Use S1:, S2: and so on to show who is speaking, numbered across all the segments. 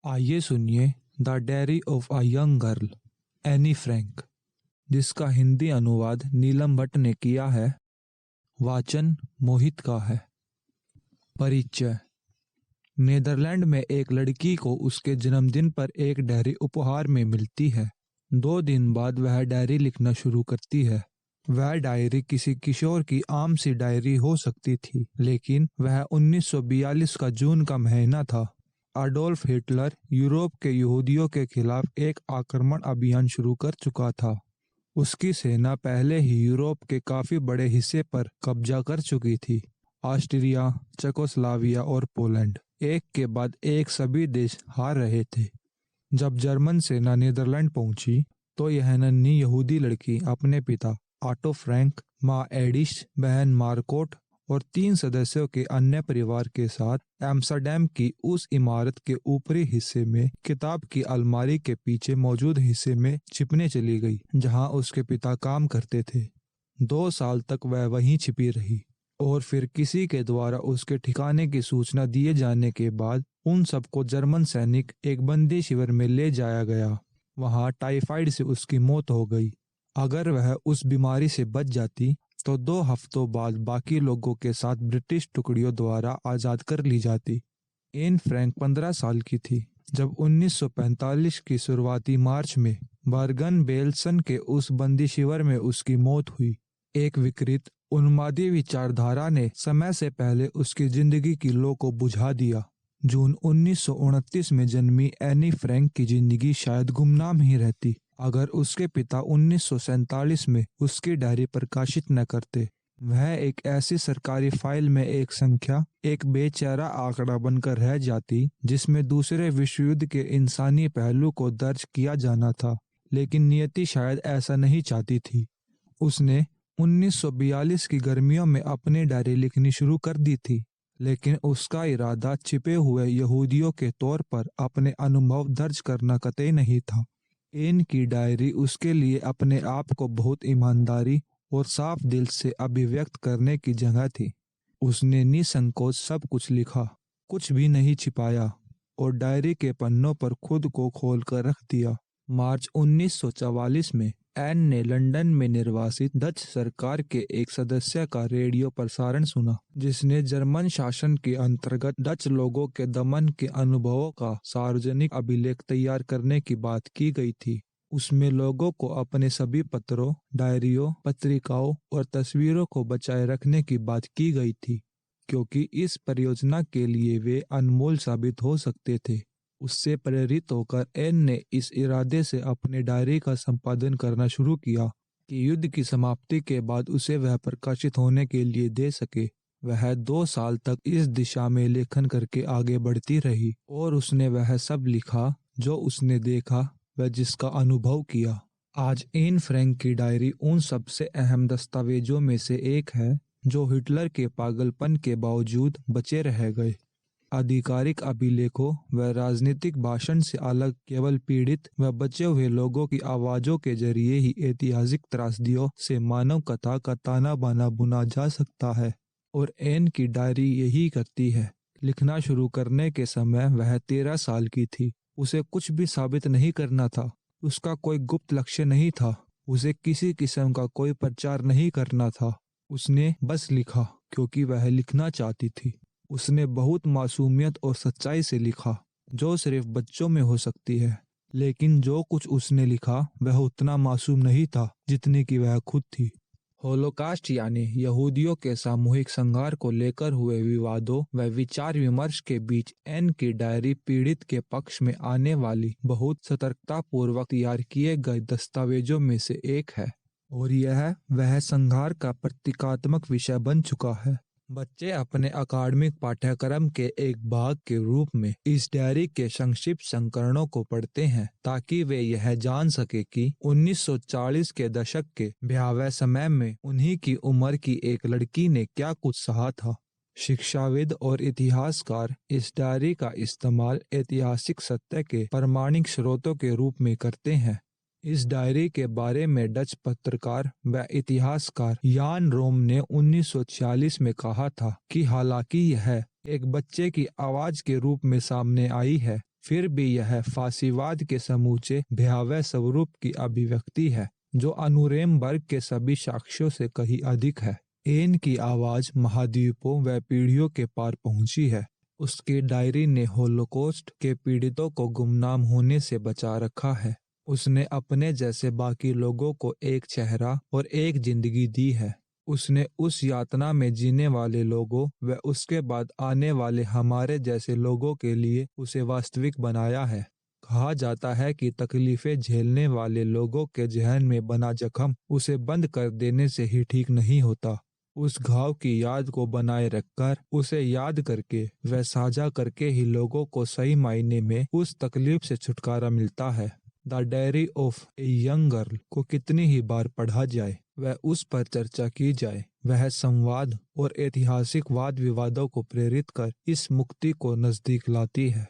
S1: आइए सुनिए the diary of a young girl, Anne Frank, जिसका हिंदी अनुवाद नीलम भट्ट ने किया है। वाचन मोहित का है। परिचय। नीदरलैंड में एक लड़की को उसके जन्मदिन पर एक डायरी उपहार में मिलती है। 2 दिन बाद वह डायरी लिखना शुरू करती है। वह डायरी किसी किशोर की आम सी डायरी हो सकती थी, लेकिन वह 1942 का जून का महीना था। अडोल्फ हिटलर यूरोप के यहूदियों के खिलाफ एक आक्रमण अभियान शुरू कर चुका था। उसकी सेना पहले ही यूरोप के काफी बड़े हिस्से पर कब्जा कर चुकी थी। ऑस्ट्रिया, चेकोस्लोवाकिया और पोलैंड एक के बाद एक सभी देश हार रहे थे। जब जर्मन सेना नीदरलैंड पहुंची तो यह नन्ही यहूदी लड़की अपने पिता ऑटो फ्रैंक, माँ एडिश, बहन मार्कोट और 3 सदस्यों के अन्य परिवार के साथ एम्स्टर्डम की उस इमारत के ऊपरी हिस्से में किताब की अलमारी के पीछे मौजूद हिस्से में छिपने चली गई, जहां उसके पिता काम करते थे। 2 साल तक वह वहीं छिपी रही और फिर किसी के द्वारा उसके ठिकाने की सूचना दिए जाने के बाद उन सबको जर्मन सैनिक एक बंदी शिविर में ले जाया गया। वहां टाइफाइड से उसकी मौत हो गई। अगर वह उस बीमारी से बच जाती तो 2 हफ्तों बाद बाकी लोगों के साथ ब्रिटिश टुकड़ियों द्वारा आज़ाद कर ली जाती। एन फ्रैंक 15 साल की थी जब 1945 की शुरुआती मार्च में बर्गन बेल्सन के उस बंदी शिविर में उसकी मौत हुई। एक विकृत उन्मादी विचारधारा ने समय से पहले उसकी जिंदगी की लौ को बुझा दिया। जून 1929 में जन्मी एनी फ्रैंक की जिंदगी शायद गुमनाम ही रहती अगर उसके पिता 1947 में उसकी डायरी प्रकाशित न करते। वह एक ऐसी सरकारी फाइल में एक संख्या, एक बेचारा आंकड़ा बनकर रह जाती जिसमें दूसरे विश्व युद्ध के इंसानी पहलू को दर्ज किया जाना था, लेकिन नियति शायद ऐसा नहीं चाहती थी। उसने 1942 की गर्मियों में अपनी डायरी लिखनी शुरू कर दी थी, लेकिन उसका इरादा छिपे हुए यहूदियों के तौर पर अपने अनुभव दर्ज करना कतई नहीं था। एन की डायरी उसके लिए अपने आप को बहुत ईमानदारी और साफ दिल से अभिव्यक्त करने की जगह थी। उसने निसंकोच सब कुछ लिखा, कुछ भी नहीं छिपाया और डायरी के पन्नों पर खुद को खोल कर रख दिया। मार्च 1944 में एन ने लंदन में निर्वासित डच सरकार के एक सदस्य का रेडियो प्रसारण सुना, जिसने जर्मन शासन के अंतर्गत डच लोगों के दमन के अनुभवों का सार्वजनिक अभिलेख तैयार करने की बात की गई थी। उसमें लोगों को अपने सभी पत्रों, डायरियों, पत्रिकाओं और तस्वीरों को बचाए रखने की बात की गई थी, क्योंकि इस परियोजना के लिए वे अनमोल साबित हो सकते थे। उससे प्रेरित होकर एन ने इस इरादे से अपने डायरी का संपादन करना शुरू किया कि युद्ध की समाप्ति के बाद उसे वह प्रकाशित होने के लिए दे सके। वह 2 साल तक इस दिशा में लेखन करके आगे बढ़ती रही और उसने वह सब लिखा जो उसने देखा, वह जिसका अनुभव किया। आज एन फ्रैंक की डायरी उन सबसे अहम दस्तावेजों में से एक है जो हिटलर के पागलपन के बावजूद बचे रह गए। आधिकारिक अभिलेखों व राजनीतिक भाषण से अलग केवल पीड़ित व बचे हुए लोगों की आवाजों के जरिए ही ऐतिहासिक त्रासदियों से मानव कथा का ताना बाना बुना जा सकता है, और एन की डायरी यही करती है। लिखना शुरू करने के समय वह 13 साल की थी। उसे कुछ भी साबित नहीं करना था। उसका कोई गुप्त लक्ष्य नहीं था। उसे किसी किस्म का कोई प्रचार नहीं करना था। उसने बस लिखा क्योंकि वह लिखना चाहती थी। उसने बहुत मासूमियत और सच्चाई से लिखा, जो सिर्फ बच्चों में हो सकती है। लेकिन जो कुछ उसने लिखा वह उतना मासूम नहीं था जितनी कि वह खुद थी। होलोकास्ट यानी यहूदियों के सामूहिक संहार को लेकर हुए विवादों व विचार विमर्श के बीच एन की डायरी पीड़ित के पक्ष में आने वाली बहुत सतर्कता पूर्वक तैयार किए गए दस्तावेजों में से एक है, और यह वह संहार का प्रतीकात्मक विषय बन चुका है। बच्चे अपने अकादमिक पाठ्यक्रम के एक भाग के रूप में इस डायरी के संक्षिप्त संस्करणों को पढ़ते हैं ताकि वे यह जान सके कि 1940 के दशक के भयावह समय में उन्हीं की उम्र की एक लड़की ने क्या कुछ सहा था। शिक्षाविद और इतिहासकार इस डायरी का इस्तेमाल ऐतिहासिक सत्य के प्रामाणिक स्रोतों के रूप में करते हैं। इस डायरी के बारे में डच पत्रकार व इतिहासकार यान रोम ने 1946 में कहा था कि हालांकि यह एक बच्चे की आवाज के रूप में सामने आई है, फिर भी यह फांसीवाद के समूचे भयावह स्वरूप की अभिव्यक्ति है, जो अनुरेमबर्ग के सभी साक्ष्यों से कहीं अधिक है। एन की आवाज महाद्वीपों व पीढ़ियों के पार पहुंची है। उसकी डायरी ने होलोकॉस्ट के पीड़ितों को गुमनाम होने से बचा रखा है। उसने अपने जैसे बाकी लोगों को एक चेहरा और एक जिंदगी दी है। उसने उस यातना में जीने वाले लोगों व उसके बाद आने वाले हमारे जैसे लोगों के लिए उसे वास्तविक बनाया है। कहा जाता है कि तकलीफें झेलने वाले लोगों के जहन में बना जख्म उसे बंद कर देने से ही ठीक नहीं होता। उस घाव की याद को बनाए रखकर, उसे याद करके व साझा करके ही लोगों को सही मायने में उस तकलीफ से छुटकारा मिलता है। The diary of a young girl को कितनी ही बार पढ़ा जाए व उस पर चर्चा की जाए, वह संवाद और ऐतिहासिक वाद विवादों को प्रेरित कर इस मुक्ति को नजदीक लाती है।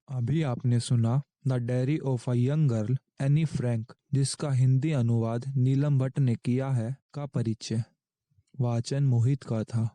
S1: अभी आपने सुना the diary of a young girl Anne Frank, जिसका हिंदी अनुवाद नीलम भट्ट ने किया है, का परिचय। वाचन मोहित का था।